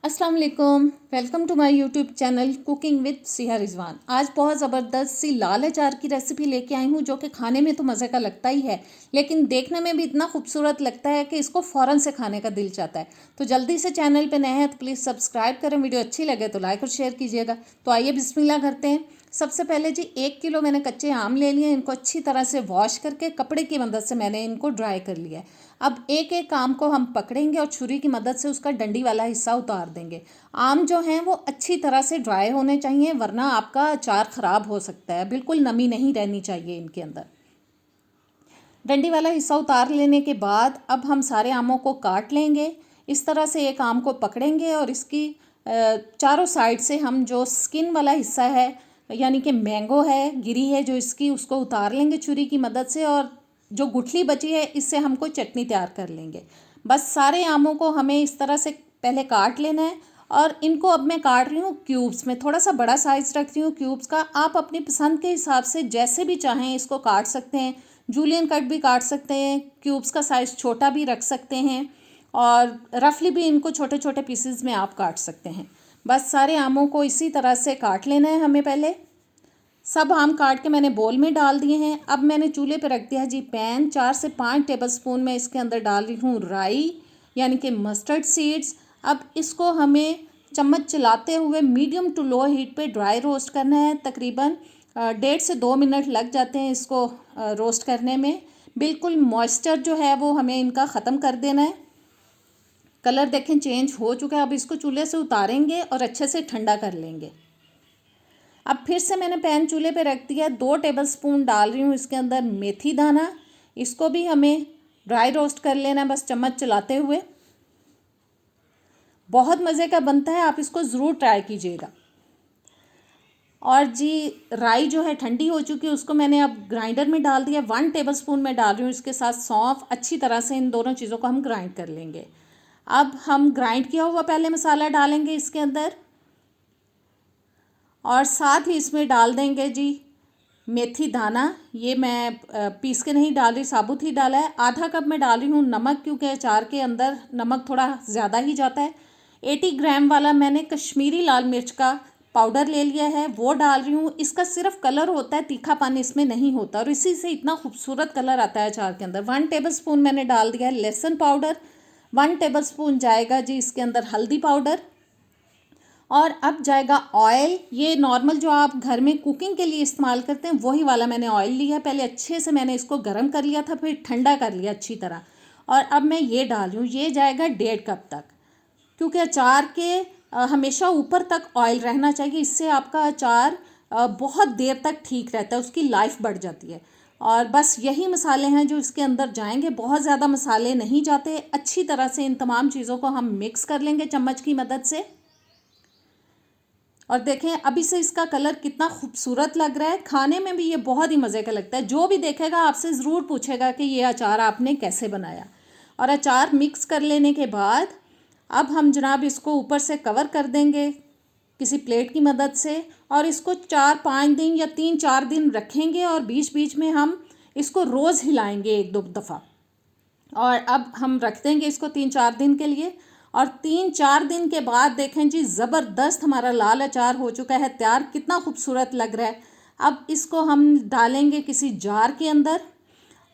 अस्सलाम वालेकुम। Welcome to my YouTube channel cooking with Siha Rizwan. आज बहुत ज़बरदस्त सी लाल अचार की रेसिपी लेके आई हूँ, जो कि खाने में तो मज़े का लगता ही है, लेकिन देखने में भी इतना खूबसूरत लगता है कि इसको फ़ौरन से खाने का दिल चाहता है। तो जल्दी से चैनल पे नए हैं तो प्लीज़ सब्सक्राइब करें, वीडियो अच्छी लगे तो लाइक और शेयर कीजिएगा। तो आइए बिस्मिल्लाह करते हैं। सबसे पहले जी 1 किलो मैंने कच्चे आम ले लिए। इनको अच्छी तरह से वॉश करके कपड़े की मदद से मैंने इनको ड्राई कर लिया है। अब एक एक आम को हम पकड़ेंगे और छुरी की मदद से उसका डंडी वाला हिस्सा उतार देंगे। आम जो हैं वो अच्छी तरह से ड्राई होने चाहिए, वरना आपका अचार ख़राब हो सकता है। बिल्कुल नमी नहीं रहनी चाहिए इनके अंदर। डंडी वाला हिस्सा उतार लेने के बाद अब हम सारे आमों को काट लेंगे। इस तरह से एक आम को पकड़ेंगे और इसकी चारों साइड से हम जो स्किन वाला हिस्सा है, यानी कि मैंगो है, गिरी है जो इसकी, उसको उतार लेंगे छुरी की मदद से। और जो गुठली बची है इससे हमको चटनी तैयार कर लेंगे। बस सारे आमों को हमें इस तरह से पहले काट लेना है। और इनको अब मैं काट रही हूँ क्यूब्स में, थोड़ा सा बड़ा साइज़ रख रही हूँ क्यूब्स का। आप अपनी पसंद के हिसाब से जैसे भी चाहें इसको काट सकते हैं। जूलियन कट भी काट सकते हैं, क्यूब्स का साइज़ छोटा भी रख सकते हैं, और रफली भी इनको छोटे छोटे पीसेस में आप काट सकते हैं। बस सारे आमों को इसी तरह से काट लेना है हमें। पहले सब आम काट के मैंने बोल में डाल दिए हैं। अब मैंने चूल्हे पे रख दिया है जी पैन। 4 से 5 टेबलस्पून मैं इसके अंदर डाल रही हूँ राई, यानी कि मस्टर्ड सीड्स। अब इसको हमें चम्मच चलाते हुए मीडियम टू लो हीट पे ड्राई रोस्ट करना है। तकरीबन 1.5 से 2 मिनट लग जाते हैं इसको रोस्ट करने में। बिल्कुल मॉइस्चर जो है वो हमें इनका ख़त्म कर देना है। कलर देखें चेंज हो चुका है। अब इसको चूल्हे से उतारेंगे और अच्छे से ठंडा कर लेंगे। अब फिर से मैंने पैन चूल्हे पे रख दिया। 2 टेबलस्पून डाल रही हूँ इसके अंदर मेथी दाना। इसको भी हमें ड्राई रोस्ट कर लेना है, बस चम्मच चलाते हुए। बहुत मज़े का बनता है, आप इसको ज़रूर ट्राई कीजिएगा। और जी राई जो है ठंडी हो चुकी है, उसको मैंने अब ग्राइंडर में डाल दिया। 1 टेबलस्पून मैं डाल रही हूँ इसके साथ सौंफ। अच्छी तरह से इन दोनों चीज़ों को हम ग्राइंड कर लेंगे। अब हम ग्राइंड किया हुआ पहले मसाला डालेंगे इसके अंदर, और साथ ही इसमें डाल देंगे जी मेथी दाना। ये मैं पीस के नहीं डाल रही, साबुत ही डाला है। आधा कप मैं डाल रही हूँ नमक, क्योंकि अचार के अंदर नमक थोड़ा ज़्यादा ही जाता है। 80 ग्राम वाला मैंने कश्मीरी लाल मिर्च का पाउडर ले लिया है, वो डाल रही हूँ। इसका सिर्फ कलर होता है, तीखापन इसमें नहीं होता, और इसी से इतना खूबसूरत कलर आता है अचार के अंदर। 1 टेबलस्पून मैंने डाल दिया है लहसुन पाउडर। 1 टेबलस्पून जाएगा जी इसके अंदर हल्दी पाउडर। और अब जाएगा ऑयल। ये नॉर्मल जो आप घर में कुकिंग के लिए इस्तेमाल करते हैं वही वाला मैंने ऑयल लिया है। पहले अच्छे से मैंने इसको गर्म कर लिया था, फिर ठंडा कर लिया अच्छी तरह। और अब मैं ये डाल रही हूँ, ये जाएगा 1.5 कप तक, क्योंकि अचार के हमेशा ऊपर तक ऑयल रहना चाहिए। इससे आपका अचार बहुत देर तक ठीक रहता है, उसकी लाइफ बढ़ जाती है। और बस यही मसाले हैं जो इसके अंदर जाएंगे, बहुत ज़्यादा मसाले नहीं जाते। अच्छी तरह से इन तमाम चीज़ों को हम मिक्स कर लेंगे चम्मच की मदद से। और देखें अभी से इसका कलर कितना खूबसूरत लग रहा है। खाने में भी ये बहुत ही मज़े का लगता है। जो भी देखेगा आपसे ज़रूर पूछेगा कि ये अचार आपने कैसे बनाया। और अचार मिक्स कर लेने के बाद अब हम जनाब इसको ऊपर से कवर कर देंगे किसी प्लेट की मदद से, और इसको 4-5 दिन या 3-4 दिन रखेंगे। और बीच बीच में हम इसको रोज़ हिलाएंगे 1-2 दफ़ा। और अब हम रख देंगे इसको 3-4 दिन के लिए। और 3-4 दिन के बाद देखें जी ज़बरदस्त हमारा लाल अचार हो चुका है तैयार। कितना खूबसूरत लग रहा है। अब इसको हम डालेंगे किसी जार के अंदर,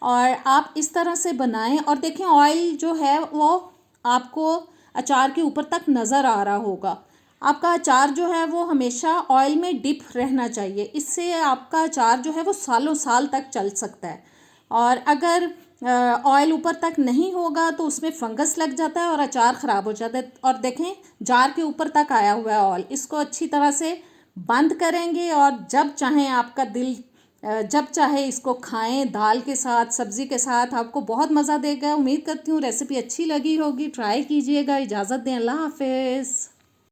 और आप इस तरह से बनाएं। और देखें ऑयल जो है वो आपको अचार के ऊपर तक नज़र आ रहा होगा। आपका अचार जो है वो हमेशा ऑयल में डिप रहना चाहिए, इससे आपका अचार जो है वो सालों साल तक चल सकता है। और अगर ऑयल ऊपर तक नहीं होगा तो उसमें फंगस लग जाता है और अचार ख़राब हो जाता है। और देखें जार के ऊपर तक आया हुआ है ऑयल। इसको अच्छी तरह से बंद करेंगे, और जब चाहें आपका दिल जब चाहे इसको खाएं, दाल के साथ, सब्ज़ी के साथ, आपको बहुत मज़ा देगा। उम्मीद करती हूँ रेसिपी अच्छी लगी होगी, ट्राई कीजिएगा। इजाज़त दें, अल्लाह हाफ़िज़।